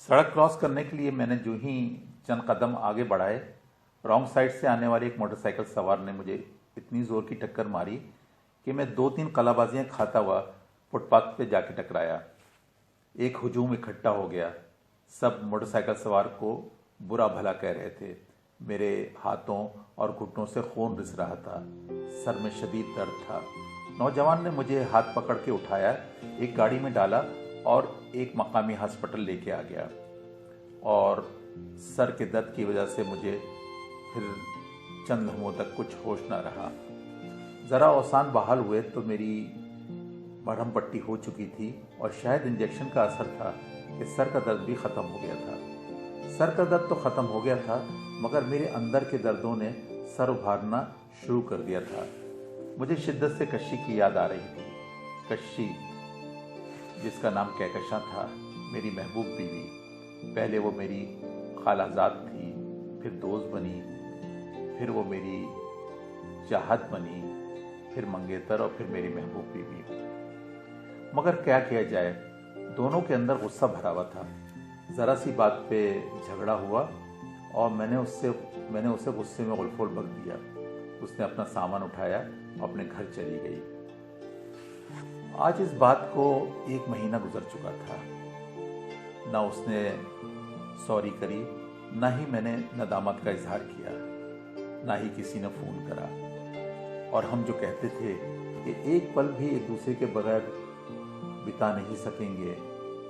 सड़क क्रॉस करने के लिए मैंने जो ही चंद कदम आगे बढ़ाए, रॉन्ग साइड से आने वाले एक मोटरसाइकिल सवार ने मुझे इतनी जोर की टक्कर मारी कि मैं 2-3 कलाबाजियां खाता हुआ फुटपाथ पे जाके टकराया। एक हुजूम इकट्ठा हो गया। सब मोटरसाइकिल सवार को बुरा भला कह रहे थे। मेरे हाथों और घुटनों से खून रिस रहा था। सर में शदीद दर्द था। नौजवान ने मुझे हाथ पकड़ के उठाया, एक गाड़ी में डाला और एक मकामी हॉस्पिटल लेके आ गया। और सर के दर्द की वजह से मुझे फिर चंद लम्हों तक कुछ होश ना रहा। ज़रा औसान बहाल हुए तो मेरी मरहम पट्टी हो चुकी थी और शायद इंजेक्शन का असर था कि सर का दर्द भी ख़त्म हो गया था। सर का दर्द तो ख़त्म हो गया था, मगर मेरे अंदर के दर्दों ने सर उभारना शुरू कर दिया था। मुझे शिद्दत से कश्शी की याद आ रही थी। कश्शी, जिसका नाम कहकशां था, मेरी महबूब बीवी। पहले वो मेरी खालाजाद थी, फिर दोस्त बनी, फिर वो मेरी चाहत बनी, फिर मंगेतर और फिर मेरी महबूब बीवी। मगर क्या किया जाए, दोनों के अंदर गुस्सा भरा हुआ था। ज़रा सी बात पे झगड़ा हुआ और मैंने उसे गुस्से में उलफोल बक दिया। उसने अपना सामान उठाया, अपने घर चली गई। आज इस बात को 1 महीना गुजर चुका था। ना उसने सॉरी करी, ना ही मैंने नदामत का इजहार किया, ना ही किसी ने फ़ोन करा। और हम जो कहते थे कि एक पल भी एक दूसरे के बगैर बिता नहीं सकेंगे,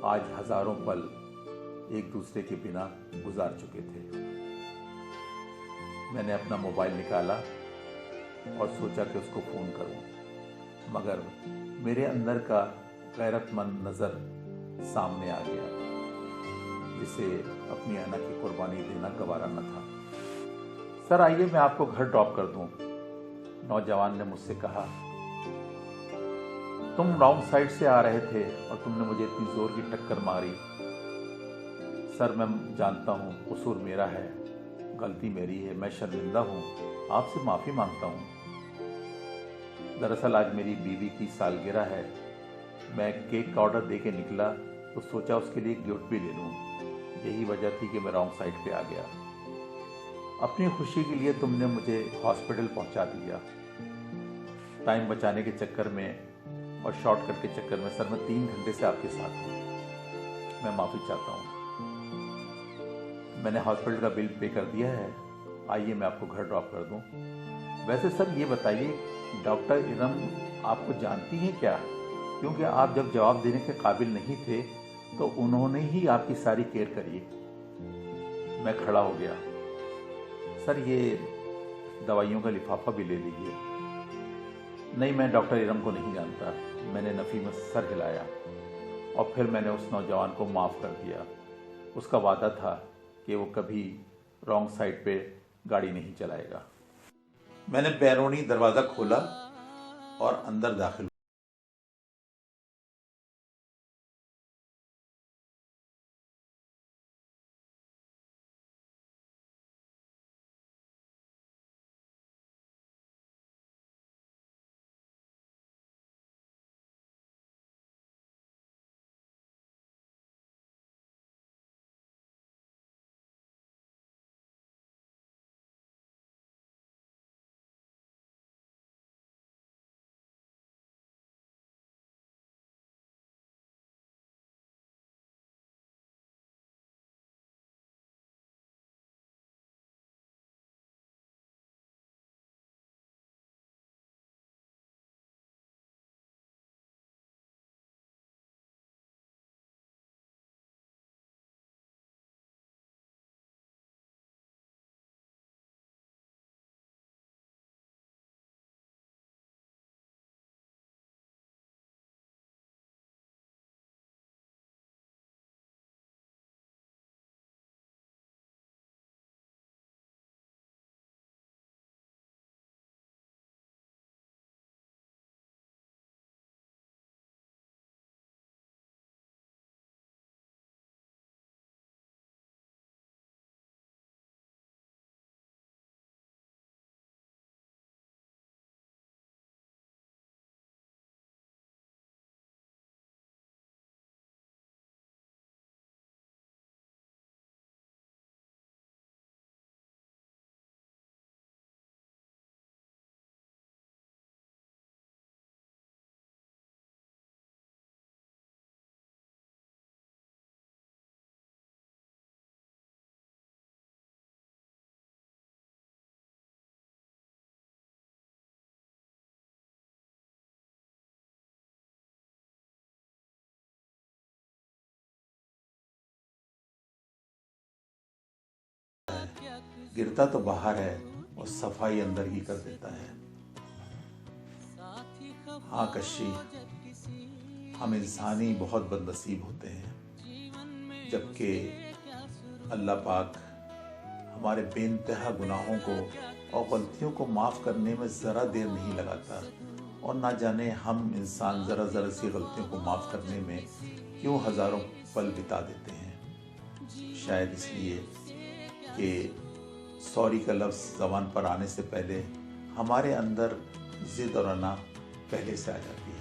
आज हजारों पल एक दूसरे के बिना गुजार चुके थे। मैंने अपना मोबाइल निकाला और सोचा कि उसको फ़ोन करूं, मगर मेरे अंदर का गैरतमंद नज़र सामने आ गया, जिसे अपनी अना की कुर्बानी देना गवारा न था। सर आइए, मैं आपको घर ड्रॉप कर दूं, नौजवान ने मुझसे कहा। तुम रॉन्ग साइड से आ रहे थे और तुमने मुझे इतनी जोर की टक्कर मारी। सर मैं जानता हूँ कसूर मेरा है, गलती मेरी है, मैं शर्मिंदा हूँ, आपसे माफ़ी मांगता हूँ। दरअसल आज मेरी बीवी की सालगिरह है। मैं केक का ऑर्डर दे के निकला तो सोचा उसके लिए गिफ्ट भी ले लूँ। यही वजह थी कि मैं रॉन्ग साइड पे आ गया। अपनी खुशी के लिए तुमने मुझे हॉस्पिटल पहुँचा दिया। टाइम बचाने के चक्कर में और शॉर्टकट के चक्कर में सर मैं 3 घंटे से आपके साथ हूँ। मैं माफ़ी चाहता हूँ। मैंने हॉस्पिटल का बिल पे कर दिया है। आइए मैं आपको घर ड्रॉप कर दूं। वैसे सर ये बताइए, डॉक्टर इरम आपको जानती हैं क्या? क्योंकि आप जब जवाब देने के काबिल नहीं थे तो उन्होंने ही आपकी सारी केयर करी। मैं खड़ा हो गया। सर ये दवाइयों का लिफाफा भी ले लीजिए। नहीं, मैं डॉक्टर इरम को नहीं जानता। मैंने नफ़ी में सर हिलाया और फिर मैंने उस नौजवान को माफ़ कर दिया। उसका वादा था कि वो कभी रॉन्ग साइड पे गाड़ी नहीं चलाएगा। मैंने बैरूनी दरवाज़ा खोला और अंदर दाखिल गिरता तो बाहर है और सफाई अंदर की कर देता है। हाँ कशी, हम इंसानी बहुत बदनसीब होते हैं, जबकि अल्लाह पाक हमारे बेइंतहा गुनाहों को और गलतियों को माफ़ करने में ज़रा देर नहीं लगाता। और ना जाने हम इंसान ज़रा ज़रा सी गलतियों को माफ़ करने में क्यों हज़ारों पल बिता देते हैं। शायद इसलिए कि सॉरी का लफ्ज़ ज़बान पर आने से पहले हमारे अंदर ज़िद और अना पहले से आ जाती है।